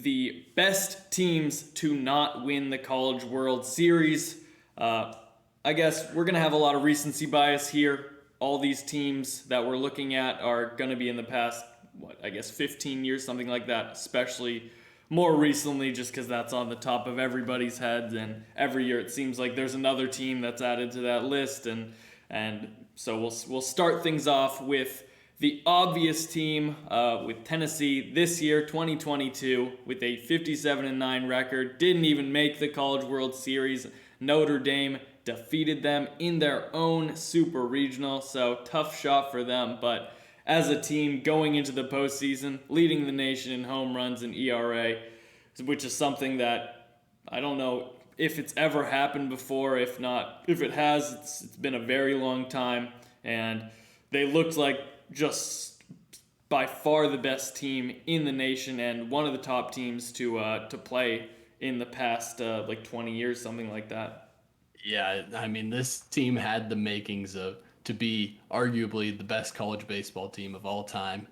the best teams to not win the College World Series. I guess we're going to have a lot of recency bias here. All these teams that we're looking at are going to be in the past, 15 years, something like that, especially more recently, just because that's on the top of everybody's heads. And every year it seems like there's another team that's added to that list. And so we'll start things off with the obvious team with Tennessee this year, 2022, with a 57-9 record. Didn't even make the College World Series. Notre Dame defeated them in their own super regional, so tough shot for them. But as a team going into the postseason, leading the nation in home runs and ERA, which is something that I don't know if it's ever happened before. If not, if it has, it's been a very long time. And they looked like just by far the best team in the nation and one of the top teams to play in the past 20 years, something like that. Yeah, I mean, this team had the makings to be arguably the best college baseball team of all time.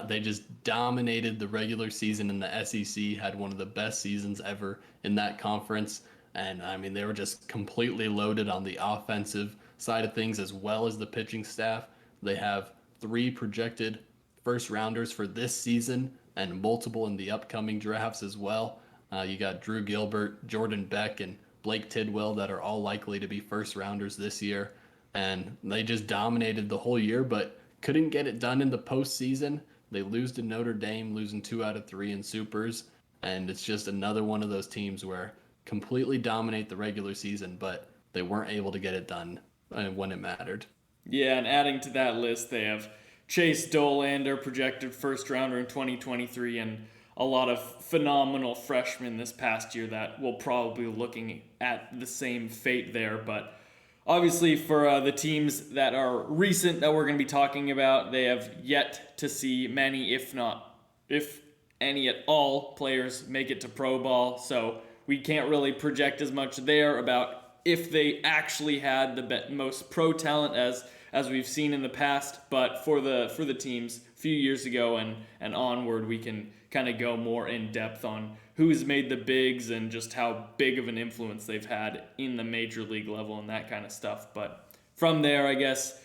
They just dominated the regular season in the SEC, had one of the best seasons ever in that conference. And I mean, they were just completely loaded on the offensive side of things as well as the pitching staff. They have 3 projected first rounders for this season and multiple in the upcoming drafts as well. You got Drew Gilbert, Jordan Beck, and Blake Tidwell that are all likely to be first rounders this year. And they just dominated the whole year, but couldn't get it done in the postseason. They lose to Notre Dame, losing 2 out of 3 in supers. And it's just another one of those teams where completely dominate the regular season, but they weren't able to get it done when it mattered. Yeah, and adding to that list, they have Chase Dolander, projected first rounder in 2023, and a lot of phenomenal freshmen this past year that will probably be looking at the same fate there. But obviously for the teams that are recent that we're going to be talking about, they have yet to see many, if any at all, players make it to pro ball. So we can't really project as much there about if they actually had the most pro talent as we've seen in the past. But for the teams a few years ago and onward, we can kind of go more in depth on who's made the bigs and just how big of an influence they've had in the major league level and that kind of stuff. But from there, I guess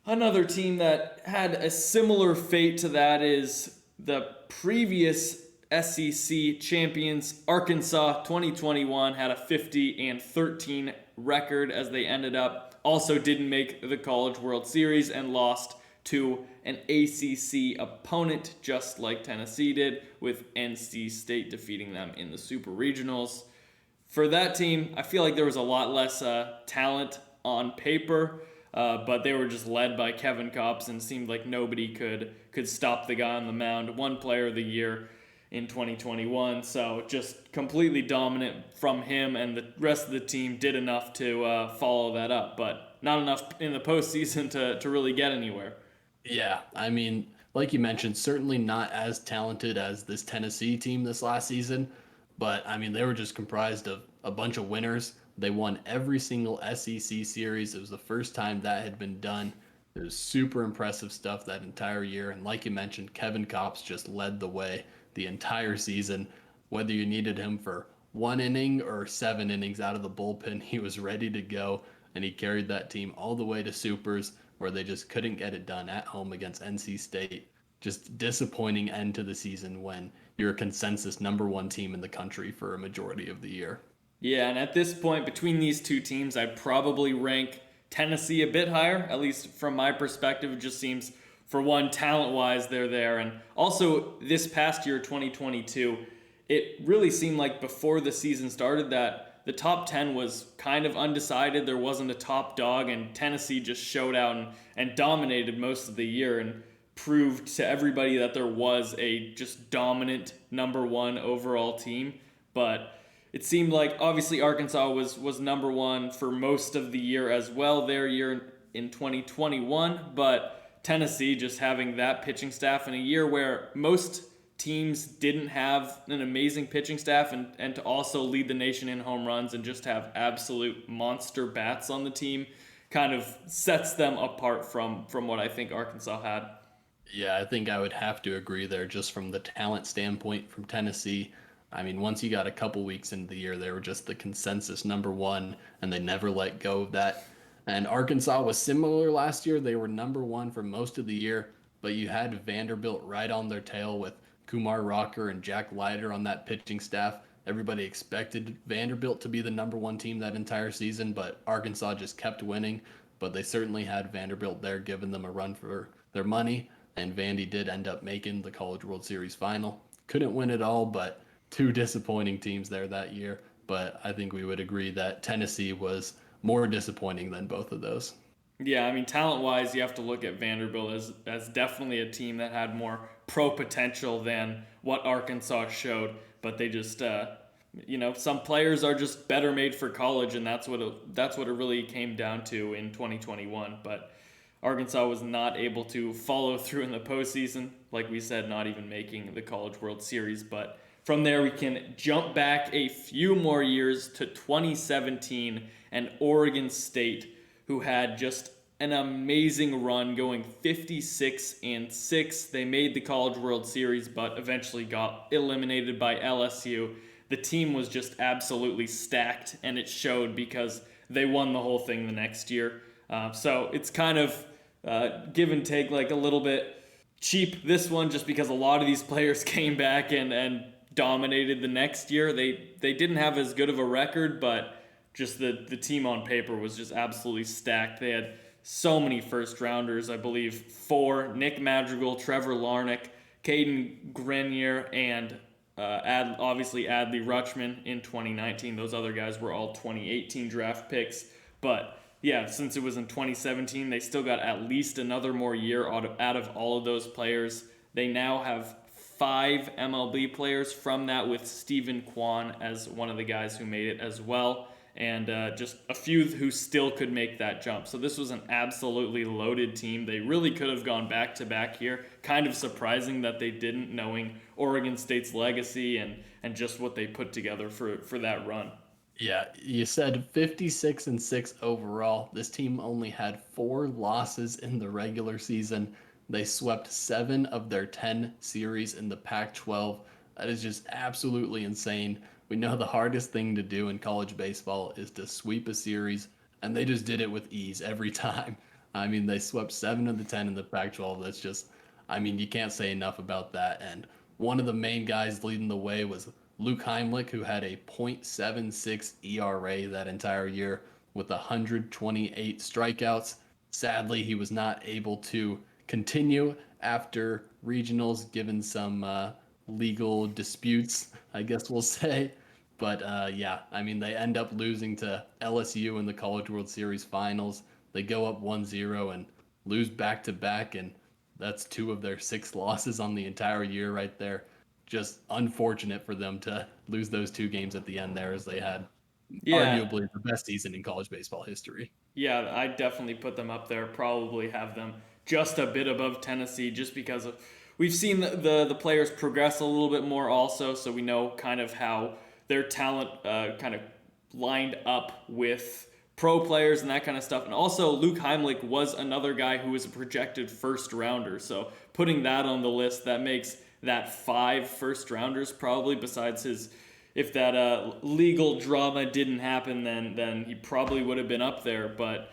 another team that had a similar fate to that is the previous SEC champions, Arkansas. 2021 had a 50-13 record as they ended up. Also didn't make the College World Series and lost to an ACC opponent, just like Tennessee did, with NC State defeating them in the Super Regionals. For that team, I feel like there was a lot less talent on paper, but they were just led by Kevin Kopps and seemed like nobody could stop the guy on the mound. One player of the year in 2021, so just completely dominant from him, and the rest of the team did enough to follow that up, but not enough in the postseason to really get anywhere. Yeah, I mean, like you mentioned, certainly not as talented as this Tennessee team this last season, but I mean, they were just comprised of a bunch of winners. They won every single SEC series. It was the first time that had been done. It was super impressive stuff that entire year. And like you mentioned, Kevin Kopps just led the way the entire season. Whether you needed him for 1 inning or 7 innings out of the bullpen, he was ready to go. And he carried that team all the way to supers, where they just couldn't get it done at home against NC State. Just disappointing end to the season when you're a consensus #1 team in the country for a majority of the year. Yeah, and at this point, between these two teams, I'd probably rank Tennessee a bit higher, at least from my perspective. It just seems, for one, talent-wise, they're there. And also, this past year, 2022, it really seemed like before the season started that the top 10 was kind of undecided. There wasn't a top dog, and Tennessee just showed out and dominated most of the year and proved to everybody that there was a just dominant #1 overall team. But it seemed like obviously Arkansas was #1 for most of the year as well, their year in 2021. But Tennessee just having that pitching staff in a year where most teams didn't have an amazing pitching staff, and to also lead the nation in home runs and just have absolute monster bats on the team kind of sets them apart from what I think Arkansas had. Yeah, I think I would have to agree there just from the talent standpoint from Tennessee. I mean, once you got a couple weeks into the year, they were just the consensus number one, and they never let go of that. And Arkansas was similar last year. They were number one for most of the year, but you had Vanderbilt right on their tail with Kumar Rocker and Jack Leiter on that pitching staff. Everybody expected Vanderbilt to be the number one team that entire season, but Arkansas just kept winning. But they certainly had Vanderbilt there, giving them a run for their money. And Vandy did end up making the College World Series final. Couldn't win it all, but two disappointing teams there that year. But I think we would agree that Tennessee was more disappointing than both of those. Yeah, I mean, talent-wise, you have to look at Vanderbilt as definitely a team that had more pro potential than what Arkansas showed. But they just, some players are just better made for college, and that's what it really came down to in 2021. But Arkansas was not able to follow through in the postseason, like we said, not even making the College World Series. But from there, we can jump back a few more years to 2017 and Oregon State, who had just an amazing run going 56-6. They made the College World Series, but eventually got eliminated by LSU. The team was just absolutely stacked, and it showed because they won the whole thing the next year. So it's kind of give and take, like a little bit cheap this one, just because a lot of these players came back and dominated the next year. They didn't have as good of a record, but just the team on paper was just absolutely stacked. They had so many first rounders, I believe 4: Nick Madrigal, Trevor Larnach, Caden Grenier, and obviously Adley Rutschman in 2019. Those other guys were all 2018 draft picks. But yeah, since it was in 2017, they still got at least another more year out of all of those players. They now have 5 MLB players from that, with Stephen Kwan as one of the guys who made it as well, and just a few who still could make that jump. So this was an absolutely loaded team. They really could have gone back-to-back here. Kind of surprising that they didn't, knowing Oregon State's legacy and just what they put together for that run. Yeah, you said 56-6 overall. This team only had 4 losses in the regular season. They swept 7 of their 10 series in the Pac-12. That is just absolutely insane. We know the hardest thing to do in college baseball is to sweep a series, and they just did it with ease every time. I mean, they swept 7 of the 10 in the Pac-12. That's just, I mean, you can't say enough about that. And one of the main guys leading the way was Luke Heimlich, who had a .76 ERA that entire year with 128 strikeouts. Sadly, he was not able to continue after regionals, given some legal disputes, I guess we'll say. But yeah, I mean, they end up losing to LSU in the College World Series finals. They go up 1-0 and lose back-to-back, and that's 2 of their 6 losses on the entire year right there. Just unfortunate for them to lose those 2 games at the end there, as they had arguably the best season in college baseball history. Yeah, I definitely put them up there. Probably have them just a bit above Tennessee, just because of we've seen the players progress a little bit more also, so we know kind of how their talent kind of lined up with pro players and that kind of stuff. And also Luke Heimlich was another guy who was a projected first rounder, so putting that on the list, that makes that 5 first rounders probably, besides his, if that legal drama didn't happen, then he probably would have been up there. But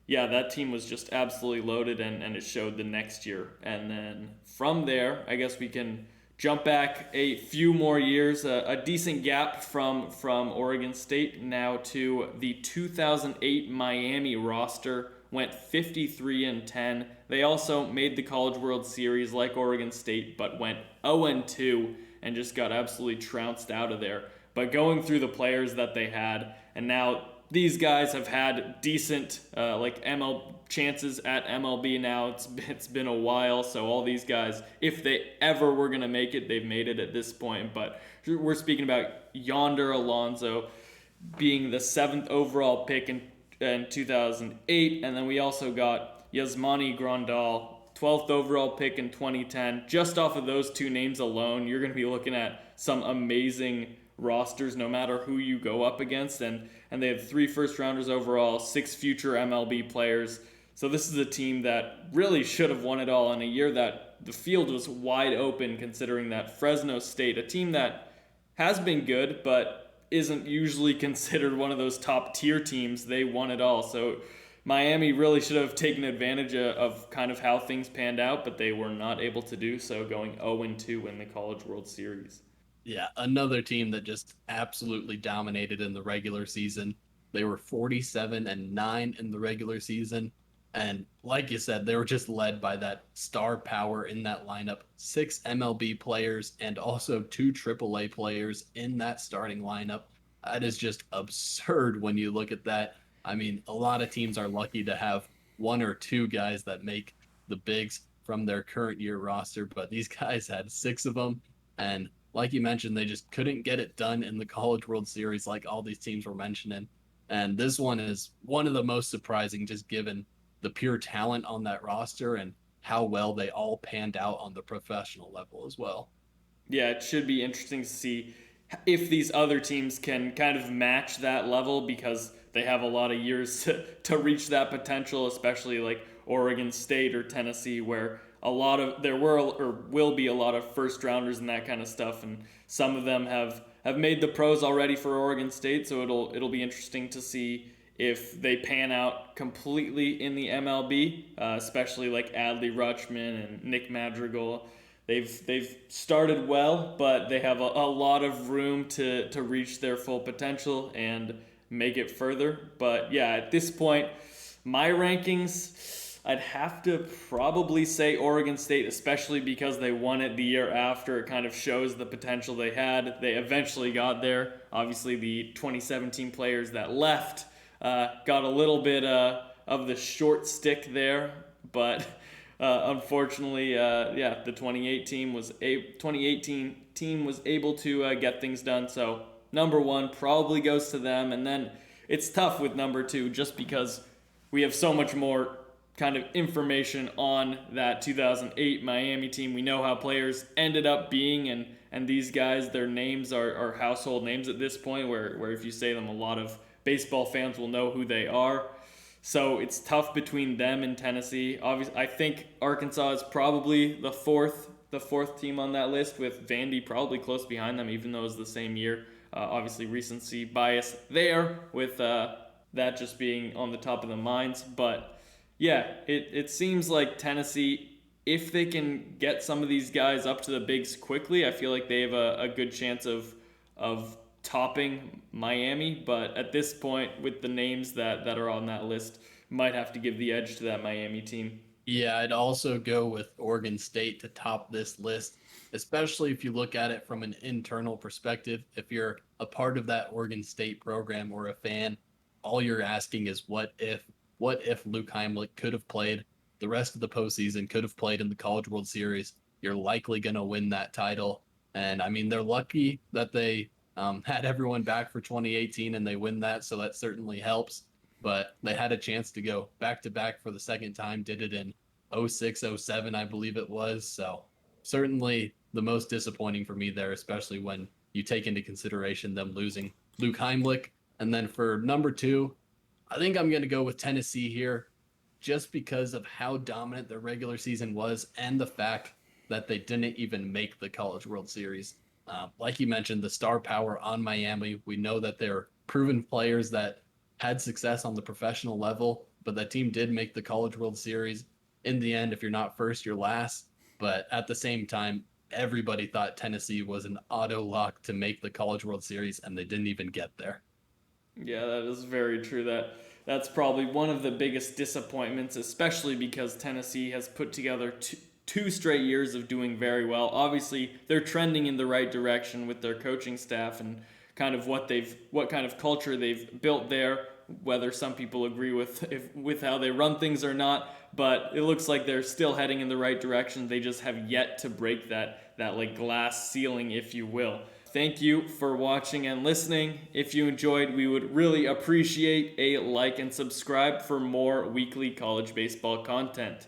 yeah, that team was just absolutely loaded, and it showed the next year. And then from there, I guess we can jump back a few more years, a decent gap from Oregon State now to the 2008 Miami roster. Went 53-10. They also made the College World Series like Oregon State, but went 0-2 and just got absolutely trounced out of there. But going through the players that they had, and now these guys have had decent chances at MLB now. It's been a while, so all these guys, if they ever were going to make it, they've made it at this point. But we're speaking about Yonder Alonso being the 7th overall pick in 2008, and then we also got Yasmani Grandal, 12th overall pick in 2010. Just off of those 2 names alone, you're going to be looking at some amazing rosters no matter who you go up against, and they have 3 first rounders overall, 6 future MLB players. So this is a team that really should have won it all in a year that the field was wide open, considering that Fresno State, a team that has been good, but isn't usually considered one of those top tier teams. They won it all. So Miami really should have taken advantage of kind of how things panned out, but they were not able to do so, going 0-2 in the College World Series. Yeah, another team that just absolutely dominated in the regular season. They were 47-9 in the regular season. And like you said, they were just led by that star power in that lineup. 6 MLB players and also 2 AAA players in that starting lineup. That is just absurd when you look at that. I mean, a lot of teams are lucky to have 1 or 2 guys that make the bigs from their current year roster, but these guys had 6 of them. And like you mentioned, they just couldn't get it done in the College World Series like all these teams were mentioning. And this one is one of the most surprising, just given the pure talent on that roster and how well they all panned out on the professional level as well. Yeah, it should be interesting to see if these other teams can kind of match that level because they have a lot of years to reach that potential, especially like Oregon State or Tennessee, where there were or will be a lot of first rounders and that kind of stuff, and some of them have made the pros already for Oregon State, so it'll be interesting to see if they pan out completely in the MLB, especially like Adley Rutschman and Nick Madrigal. They've started well, but they have a lot of room to reach their full potential and make it further. But yeah, at this point, my rankings, I'd have to probably say Oregon State, especially because they won it the year after. It kind of shows the potential they had. They eventually got there. Obviously, the 2017 players that left got a little bit of the short stick there, but unfortunately, the 2018 team was able to get things done. So number one probably goes to them, and then it's tough with number two just because we have so much more kind of information on that 2008 Miami team. We know how players ended up being, and these guys, their names are household names at this point, where if you say them, a lot of baseball fans will know who they are. So it's tough between them and Tennessee. Obviously, I think Arkansas is probably the fourth team on that list, with Vandy probably close behind them, even though it was the same year. Obviously, recency bias there with that just being on the top of the minds. But yeah, it seems like Tennessee, if they can get some of these guys up to the bigs quickly, I feel like they have a good chance of topping Miami, but at this point, with the names that are on that list, might have to give the edge to that Miami team. Yeah, I'd also go with Oregon State to top this list, especially if you look at it from an internal perspective. If you're a part of that Oregon State program or a fan, all you're asking is what if Luke Heimlich could have played the rest of the postseason, could have played in the College World Series. You're likely going to win that title. And I mean, they're lucky that they had everyone back for 2018 and they win that, so that certainly helps. But they had a chance to go back to back for the second time, did it in 06, 07, I believe it was. So certainly the most disappointing for me there, especially when you take into consideration them losing Luke Heimlich. And then for number two, I think I'm going to go with Tennessee here just because of how dominant their regular season was and the fact that they didn't even make the College World Series. Like you mentioned, the star power on Miami. We know that they're proven players that had success on the professional level, but that team did make the College World Series. In the end, if you're not first, you're last. But at the same time, everybody thought Tennessee was an auto lock to make the College World Series, and they didn't even get there. Yeah, that is very true. That's probably one of the biggest disappointments, especially because Tennessee has put together two straight years of doing very well. Obviously, they're trending in the right direction with their coaching staff and kind of what kind of culture they've built there. Whether some people agree with how they run things or not, but it looks like they're still heading in the right direction. They just have yet to break that like glass ceiling, if you will. Thank you for watching and listening. If you enjoyed, we would really appreciate a like and subscribe for more weekly college baseball content.